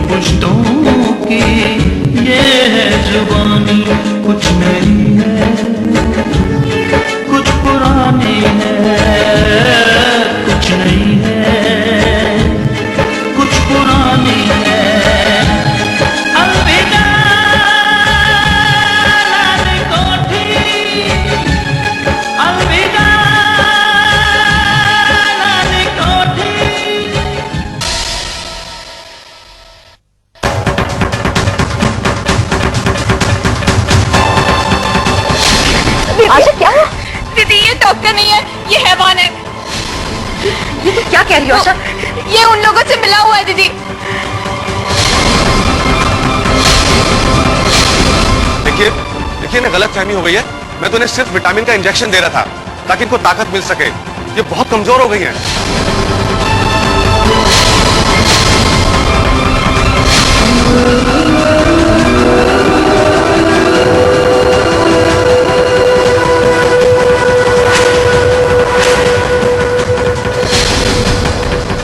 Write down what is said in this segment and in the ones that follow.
पुश्तों की ये है जुबानी, कुछ नई है कुछ पुरानी है, कुछ नई है कुछ पुरानी है। अलविदा लाल कोठी, अलविदा लाल कोठी। आशा क्या है? दीदी ये डॉक्टर नहीं है, ये हैवान है। ये तुम क्या कह रही हो आशा? ये उन लोगों से मिला हुआ है दीदी। देखिए देखिए ना, गलत फहमी हो गई है। मैं तो इन्हें सिर्फ विटामिन का इंजेक्शन दे रहा था ताकि इनको ताकत मिल सके। ये बहुत कमजोर हो गई हैं।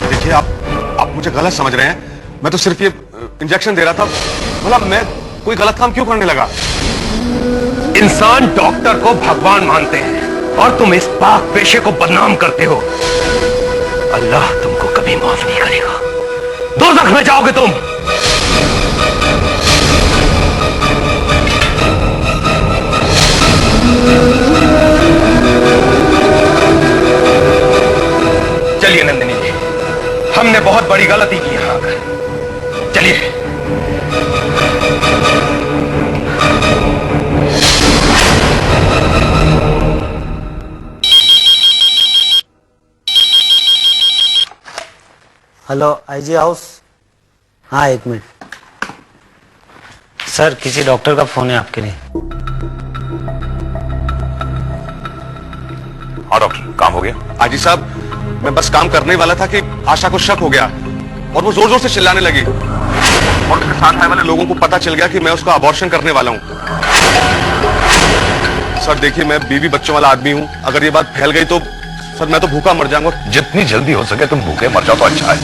देखिए आप मुझे गलत समझ रहे हैं। मैं तो सिर्फ ये इंजेक्शन दे रहा था। मतलब मैं कोई गलत काम क्यों करने लगा? इंसान डॉक्टर को भगवान मानते हैं और तुम इस पाक पेशे को बदनाम करते हो। अल्लाह तुमको कभी माफ नहीं करेगा। दोज़ख में जाओगे तुम। चलिए नंदिनी जी, हमने बहुत बड़ी गलती की यहां आकर। चलिए। Hello IG house. हाँ एक मिनट सर, किसी डॉक्टर का फोन है आपके लिए। हाँ डॉक्टर, काम हो गया? आजी साहब, मैं बस काम करने वाला था कि आशा को शक हो गया और वो जोर जोर से चिल्लाने लगी और उसके साथ आने वाले लोगों को पता चल गया कि मैं उसका अबॉर्शन करने वाला हूँ। सर देखिए, मैं बीवी बच्चों वाला आदमी हूँ। अगर ये बात फैल गई तो सर मैं तो भूखा मर जाऊंगा। जितनी जल्दी हो सके तुम भूखे मर जाओ तो अच्छा है।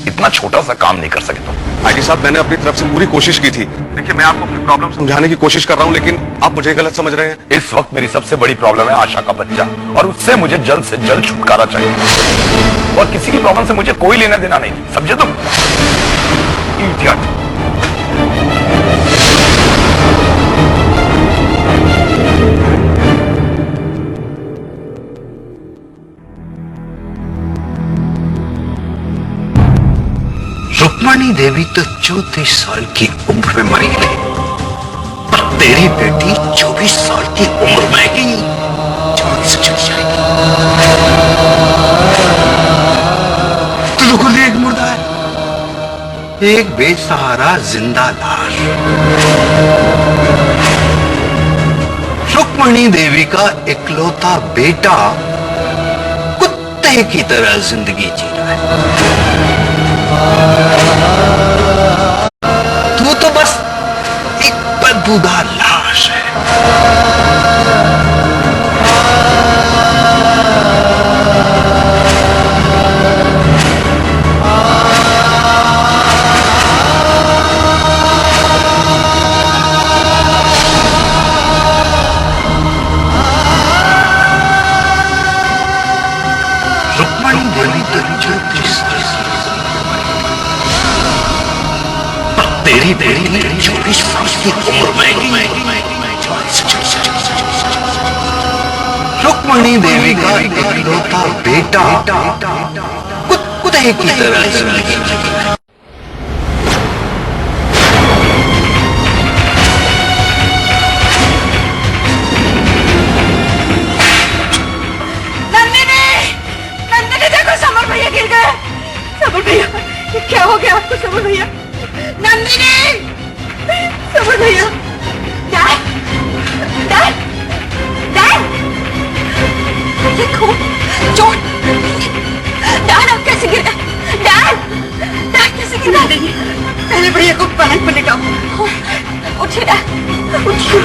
इतना छोटा सा काम नहीं कर सके तुम। आजी साहब, मैंने अपनी तरफ से पूरी कोशिश की थी। देखिए, मैं आपको अपनी प्रॉब्लम समझाने की कोशिश कर रहा हूँ, लेकिन आप मुझे गलत समझ रहे हैं। इस वक्त मेरी सबसे बड़ी प्रॉब्लम है आशा का बच्चा, और उससे मुझे जल्द से जल्द छुटकारा चाहिए। और किसी की प्रॉब्लम से मुझे कोई लेना देना नहीं, समझे तुम? इडियट। रुक्मणी देवी तो 34 साल की उम्र में मरी थी, पर तेरी बेटी 24 साल की उम्र में ही जान से चली जाएगी। तो बिल्कुल एक मुर्दा है, एक बेसहारा जिंदा लाश। रुक्मणी देवी का इकलौता बेटा कुत्ते की तरह जिंदगी जी रहा है। तू तो बस एक बदबूदार लाश है। रुक्मणी देवी तो 34 साल तेरी बेटी 24 साल की उम्र में जान से चली जाएगी। रुक्मणी देवी का इकलौता बेटा कुत्ते की तरह जिंदगी जी। नंदिनी देखो, समर भैया गिर गए। समर भैया, क्या हो गया आपको समर भैया? नंदिनी, समर भैया। डैड, डैड, डैड, देखो चोट। डैड आप कैसे गिर गए? डैड, डैड कैसे गिर गए? पहले भैया को पलंग पर लेटाओ। उठिए डैड, उठिए।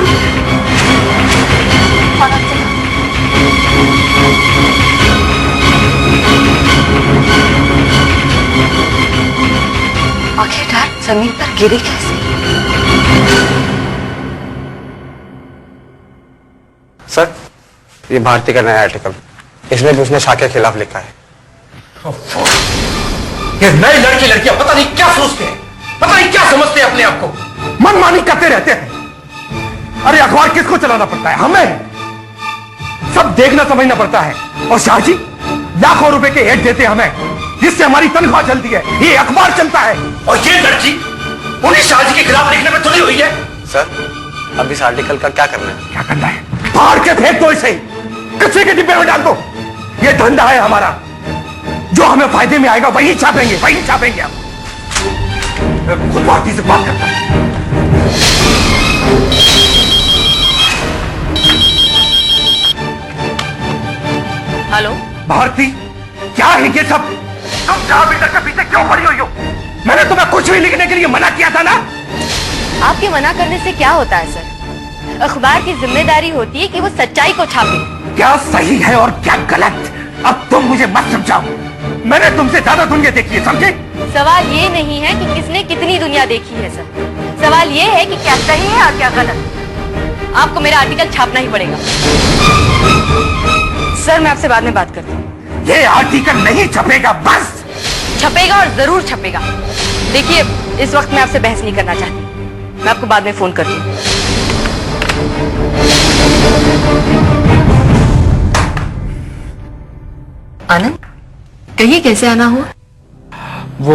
आखिरकार जमीन पर गिरी कैसे? सर, ये भारती का नया आर्टिकल, इसमें भी उसने शाह के खिलाफ लिखा है। ये नई लड़कियां पता नहीं क्या सोचते हैं, पता नहीं क्या समझते हैं अपने आप को, मनमानी करते रहते हैं। अरे अखबार किसको चलाना पड़ता है? हमें। सब देखना समझना पड़ता है। और शाह जी लाखों रुपए के हेड देते हमें, जिससे हमारी तनख्वाह चलती है, ये अखबार चलता है। और ये लड़की उन्हीं शाह जी के खिलाफ लिखने में तुली हुई है। सर, अब इस आर्टिकल का क्या करना है? क्या करना है? फाड़ के फेंक दो इसे, कचरे के डिब्बे में डाल दो। ये धंधा है हमारा, जो हमें फायदे में आएगा वही छापेंगे, वही छापेंगे हम। मैं खुद भारती से बात करता हूं। हेलो भारती, क्या है ये सब? तुम चार मीटर के पीछे क्यों खड़ी हुई हो? मैंने तुम्हें कुछ भी लिखने के लिए मना किया था ना? आपके मना करने से क्या होता है सर? अखबार की जिम्मेदारी होती है कि वो सच्चाई को छापे। क्या सही है और क्या गलत, अब तुम मुझे मत समझाओ। मैंने तुमसे ज्यादा दुनिया देखी है, समझे? सवाल ये नहीं है कि किसने कितनी दुनिया देखी है सर, सवाल ये है कि क्या सही है और क्या गलत। आपको मेरा आर्टिकल छापना ही पड़ेगा। सर, मैं आपसे बाद में बात करती हूँ। ये आर्टिकल नहीं छपेगा, बस। छपेगा और जरूर छपेगा। देखिए, इस वक्त मैं आपसे बहस नहीं करना चाहती, मैं आपको बाद में फोन करती हूँ। आनंद, कहिए कैसे आना हुआ? वो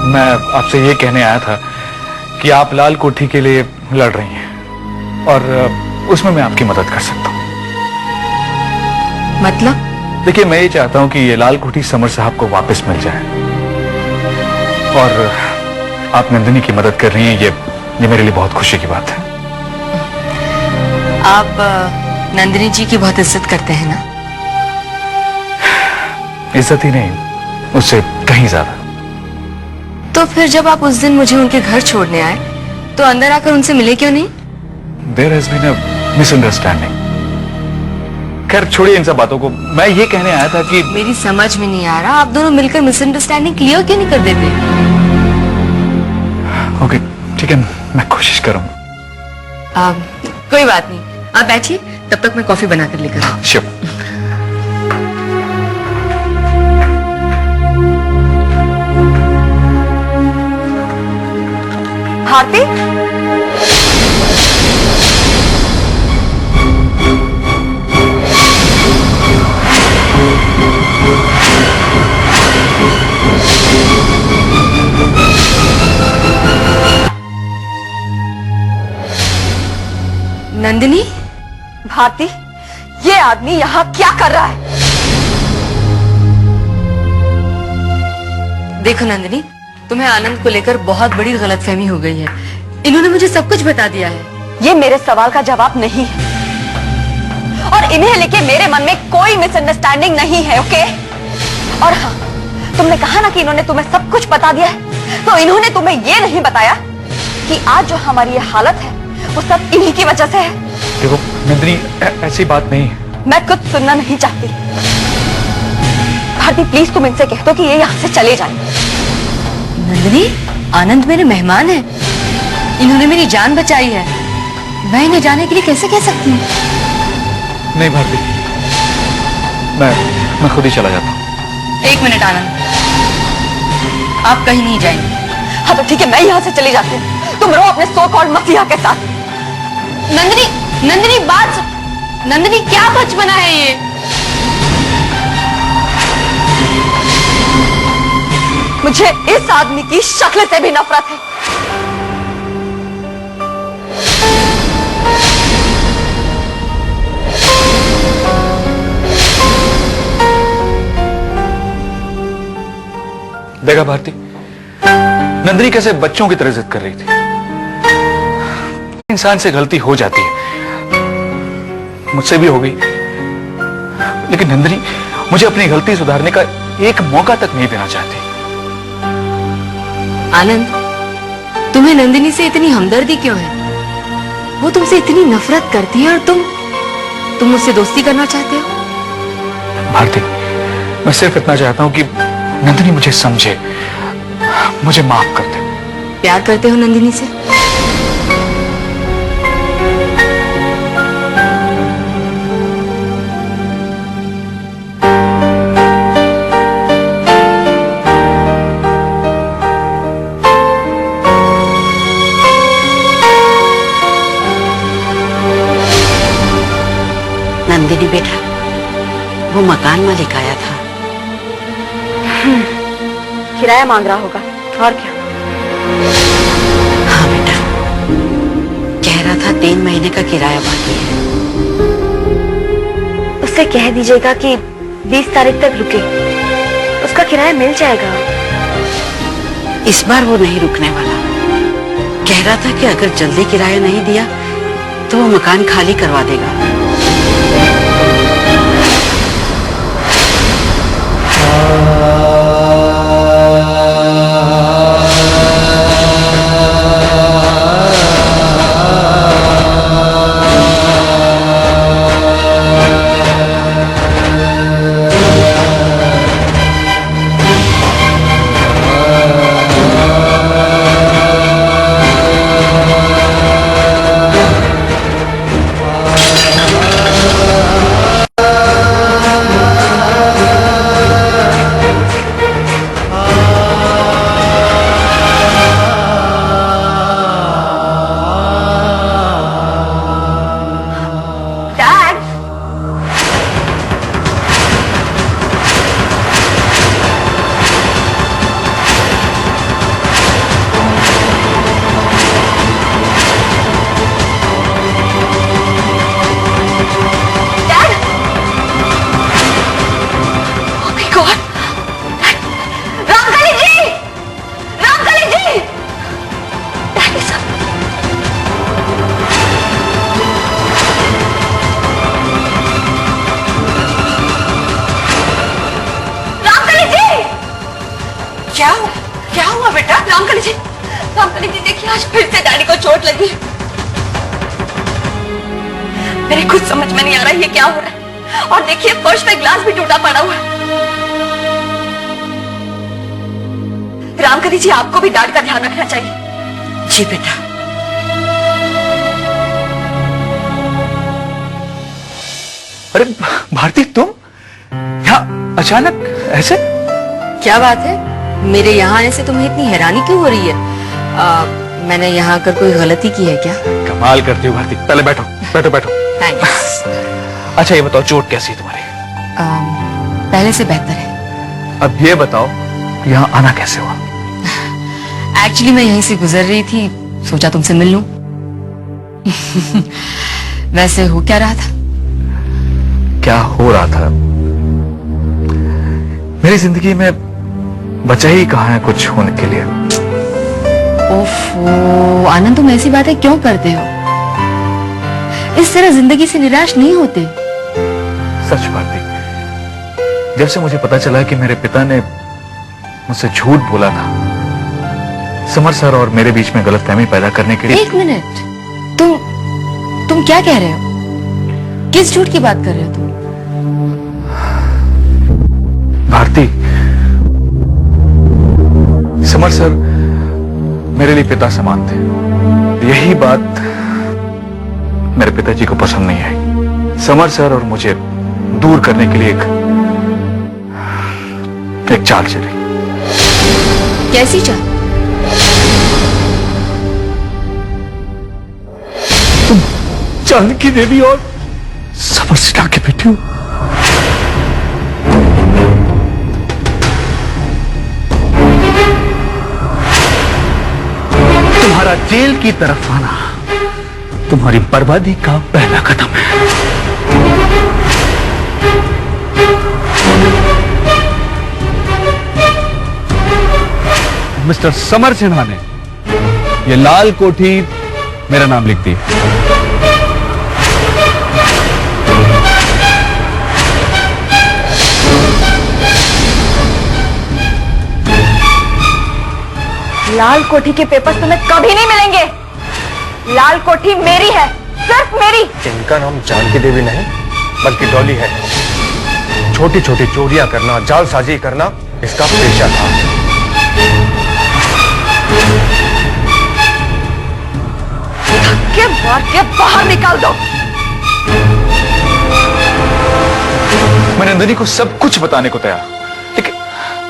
मैं आपसे ये कहने आया था कि आप लाल कोठी के लिए लड़ रही हैं और उसमें मैं आपकी मदद कर सकता हूँ। मतलब? देखिए, मैं ये चाहता हूँ कि ये लाल कोठी समर साहब को वापस मिल जाए और आप नंदिनी की मदद कर रही हैं, ये मेरे लिए बहुत खुशी की बात है। आप नंदिनी जी की बहुत इज्जत करते हैं ना? इज्जत ही नहीं, उससे कहीं ज्यादा। तो फिर जब आप उस दिन मुझे उनके घर छोड़ने आए तो अंदर आकर उनसे मिले क्यों नहीं? There has been a misunderstanding. खैर छोड़िए इन सब बातों को, मैं ये कहने आया था कि मेरी समझ में नहीं आ रहा, आप दोनों मिलकर मिसअंडरस्टैंडिंग क्लियर क्यों नहीं कर देते? ओके ठीक है, मैं कोशिश करूंगा। कोई बात नहीं, आप बैठिए, तब तक मैं कॉफी बनाकर लेकर आऊं। श्योर। भारती, नंदिनी, भारती, ये आदमी यहाँ क्या कर रहा है? देखो नंदिनी, तुम्हें आनंद को लेकर बहुत बड़ी गलतफहमी हो गई है। इन्होंने मुझे सब कुछ बता दिया है। ये मेरे सवाल का जवाब नहीं है और इन्हें लेके मेरे मन में कोई मिसअंडरस्टैंडिंग नहीं है, ओके? और हाँ, तुमने कहा ना कि इन्होंने तुम्हें सब कुछ बता दिया है, तो इन्होंने तुम्हें ये नहीं बताया कि आज जो हमारी ये हालत है वो सब इन्हीं की वजह से है। देखो नंदिनी, ऐसी बात नहीं है। मैं कुछ सुनना नहीं चाहती। भारती प्लीज तुम इनसे कह दो कि ये यहाँ से चले जाएं। नंदिनी, आनंद मेरे मेहमान हैं, इन्होंने मेरी जान बचाई है, मैं इन्हें जाने के लिए कैसे कह सकती हूँ? नहीं भारती, मैं खुद ही चला जाता हूँ। एक मिनट आनंद, आप कहीं नहीं जाएंगे। हाँ तो ठीक है, मैं यहाँ से चली जाती हूँ, तुम रहो अपने सो कॉल्ड मसीहा के साथ। नंदिनी, नंदिनी नंदिनी क्या बचपना है ये? मुझे इस आदमी की शक्ल से भी नफरत है। देखा भारती, नंदिनी कैसे बच्चों की तरह जिद कर रही थी। इंसान से गलती हो जाती है, मुझसे भी हो गई, लेकिन नंदिनी मुझे अपनी गलती सुधारने का एक मौका तक नहीं देना चाहती। आनंद, तुम्हें नंदिनी से इतनी हमदर्दी क्यों है? वो तुमसे इतनी नफरत करती है और तुम मुझसे दोस्ती करना चाहते हो? भारती, मैं सिर्फ इतना चाहता हूं कि नंदिनी मुझे समझे मुझे माफ कर दे। प्यार करते हो नंदिनी से? नंदिनी बेटा, वो मकान मालिक आया था। किराया मांग रहा होगा, और क्या? हाँ बेटा, कह रहा था 3 महीने का किराया बाकी है। उससे कह दीजिएगा कि 20 तारीख तक रुके, उसका किराया मिल जाएगा। इस बार वो नहीं रुकने वाला। कह रहा था कि अगर जल्दी किराया नहीं दिया तो वो मकान खाली करवा देगा। क्या हुआ बेटा? रामकली जी देखिए, आज फिर से डैडी को चोट लगी। मेरे कुछ समझ में नहीं आ रहा है ये क्या हो रहा है। और देखिए फर्श पे ग्लास भी टूटा पड़ा हुआ है। रामकली जी, आपको भी डैडी का ध्यान रखना चाहिए। जी बेटा। अरे भारती, तुम यहाँ अचानक ऐसे? क्या बात है, मेरे यहाँ आने से तुम्हें इतनी हैरानी क्यों हो रही है? मैंने यहाँ आकर कोई गलती की है क्या? कमाल करती हो भारती। पहले बैठो बैठो बैठो। थैंक्स। अच्छा ये बताओ, चोट कैसी है तुम्हारी? पहले से बेहतर है। अब ये बताओ, यहाँ आना कैसे हुआ? एक्चुअली मैं यहीं से गुजर रही थी, सोचा तुमसे मिल लूं। वैसे हो क्या रहा था? क्या हो रहा था? मेरी जिंदगी में बचा ही कहाँ है कुछ होने के लिए। ओफो आनंद, तुम ऐसी बातें क्यों करते हो? इस तरह जिंदगी से निराश नहीं होते। सच भारती, जब से मुझे पता चला कि मेरे पिता ने मुझसे झूठ बोला था, समर सर और मेरे बीच में गलतफहमी पैदा करने के लिए। एक मिनट, तुम क्या कह रहे हो? किस झूठ की बात कर रहे हो तुम? भारती, समर सर मेरे लिए पिता समान थे। यही बात मेरे पिताजी को पसंद नहीं आई। समर सर और मुझे दूर करने के लिए एक चाल चली। कैसी चाल? तुम जानकी देवी और समर सिन्हा की बेटी हो। तुम्हारा जेल की तरफ आना तुम्हारी बर्बादी का पहला कदम है। मिस्टर समर सिन्हा ने ये लाल कोठी मेरा नाम लिख दी। लाल कोठी के पेपर्स तुम्हें कभी नहीं मिलेंगे। लाल कोठी मेरी है, सिर्फ मेरी। इनका नाम जानकी देवी नहीं बल्कि डॉली है। छोटी छोटी चोरियां करना, जालसाजी करना इसका पेशा था। मार के बाहर निकाल दो। मैं नंदिनी को सब कुछ बताने को तैयार, लेकिन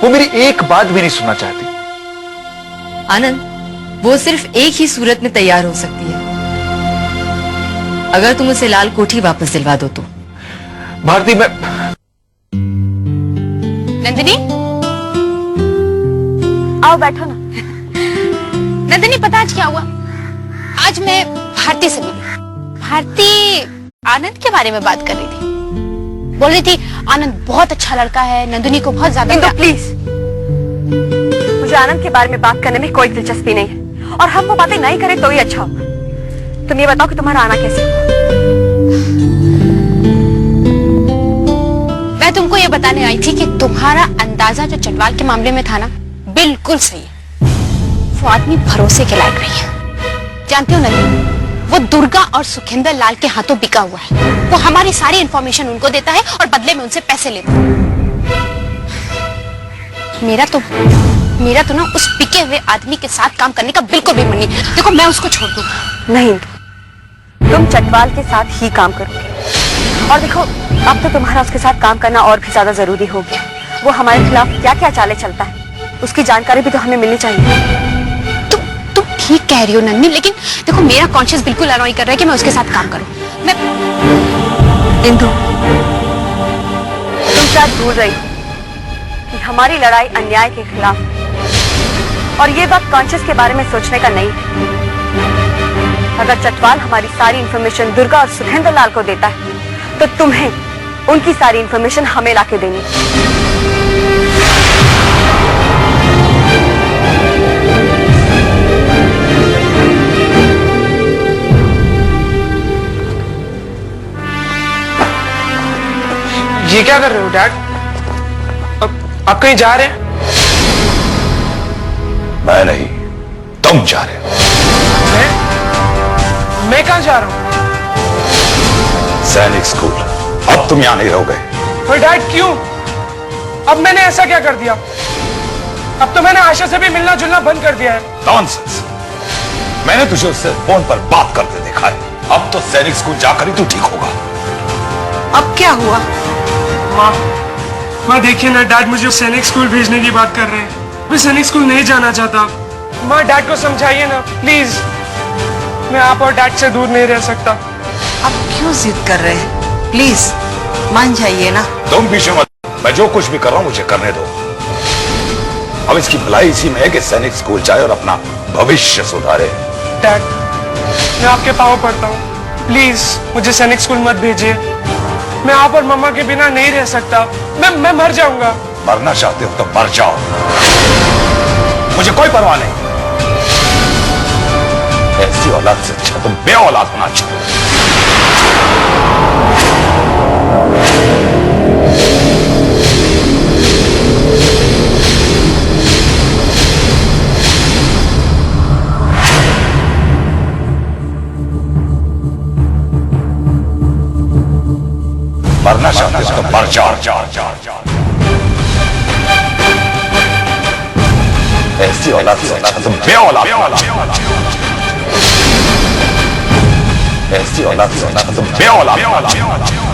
वो मेरी एक बात भी नहीं सुनना चाहती। आनंद, वो सिर्फ एक ही सूरत में तैयार हो सकती है, अगर तुम उसे लाल कोठी वापस दिलवा दो तो। भारती, मैं नंदिनी, आओ बैठो ना। नंदिनी पता आज क्या हुआ? आज मैं भारती से मिली। भारती आनंद के बारे में बात कर रही थी, बोल रही थी आनंद बहुत अच्छा लड़का है, नंदिनी को बहुत ज्यादा। प्लीज, मुझे आनंद के बारे में बात करने में कोई दिलचस्पी नहीं है, और हम वो बातें नहीं करें तो ही अच्छा होगा। तुम ये बताओ कि तुम्हारा आना कैसे हुआ? मैं तुमको ये बताने आई थी कि तुम्हारा अंदाजा जो चटवाल के मामले में था ना, बिल्कुल सही है। वो आदमी भरोसे के लायक नहीं है। जानती हो नंदिनी, वो दुर्गा और सुखिंदर लाल के हाथों बिका हुआ है। वो हमारी सारी इंफॉर्मेशन उनको देता है और बदले में उनसे पैसे लेता है। मेरा तो ना उस बिके हुए आदमी के साथ काम करने का बिल्कुल भी मन नहीं। देखो, मैं उसको छोड़ दूंगा। नहीं, तुम चटवाल के साथ ही काम करोगे। और देखो, अब तो तुम्हारा उसके साथ काम करना और भी ज्यादा जरूरी हो गया। वो हमारे खिलाफ क्या क्या चाले चलता है, उसकी जानकारी भी तो हमें मिलनी चाहिए। तुम ठीक कह रही हो नन्नी, लेकिन देखो मेरा कॉन्शियस बिल्कुल अलाउ नहीं कर रहा है कि मैं उसके साथ काम करूं। मैं इंदु, तुम शायद भूल रही हो कि हमारी लड़ाई अन्याय के खिलाफ है, और ये बात कॉन्शियस के बारे में सोचने का नहीं है। अगर चटवाल हमारी सारी इंफॉर्मेशन दुर्गा और सुखेंद्र लाल को देता है, तो तुम्हें उनकी सारी इंफॉर्मेशन हमें लाके देनी। ये क्या कर रहे हो डैड? आप कहीं जा रहे हैं? मैं नहीं, तुम जा रहे हो। मैं कहां जा रहा हूं? सैनिक स्कूल। अब तुम यहां नहीं रहोगे। पर डैड क्यों? अब मैंने ऐसा क्या कर दिया? अब तो मैंने आशा से भी मिलना जुलना बंद कर दिया है। नॉनसेंस। मैंने तुझे उससे फोन पर बात करते देखा है। अब तो सैनिक स्कूल जाकर ही तू ठीक होगा। अब क्या हुआ? माँ देखिए ना, डैड मुझे सैनिक स्कूल भेजने की बात कर रहे हैं। मैं सैनिक स्कूल नहीं जाना चाहता। माँ डैड को समझाइए ना प्लीज। मैं आप और डैड से दूर नहीं रह सकता। अब क्यों जिद कर रहे हैं? प्लीज मान जाइए ना। तुम पीछे मत, मैं जो कुछ भी कर रहा हूं मुझे करने दो। अब इसकी भलाई इसी में है कि सैनिक स्कूल जाए और अपना भविष्य सुधारे। डैड, मैं आपके पाँव पड़ता हूँ, प्लीज मुझे सैनिक स्कूल मत भेजिए। मैं आप और मम्मा के बिना नहीं रह सकता। मैं मर जाऊंगा। मरना चाहते हो तो मर जाओ, मुझे कोई परवाह नहीं। ऐसी औलाद से अच्छा तुम बे औलाद होना चाहिए। मरना चाहते हो तो मर जाओ। ऐसी औलाद से अच्छा तुम बे औलाद होना चाहिए। ऐसी औलाद से अच्छा तुम बे औलाद होना चाहिए।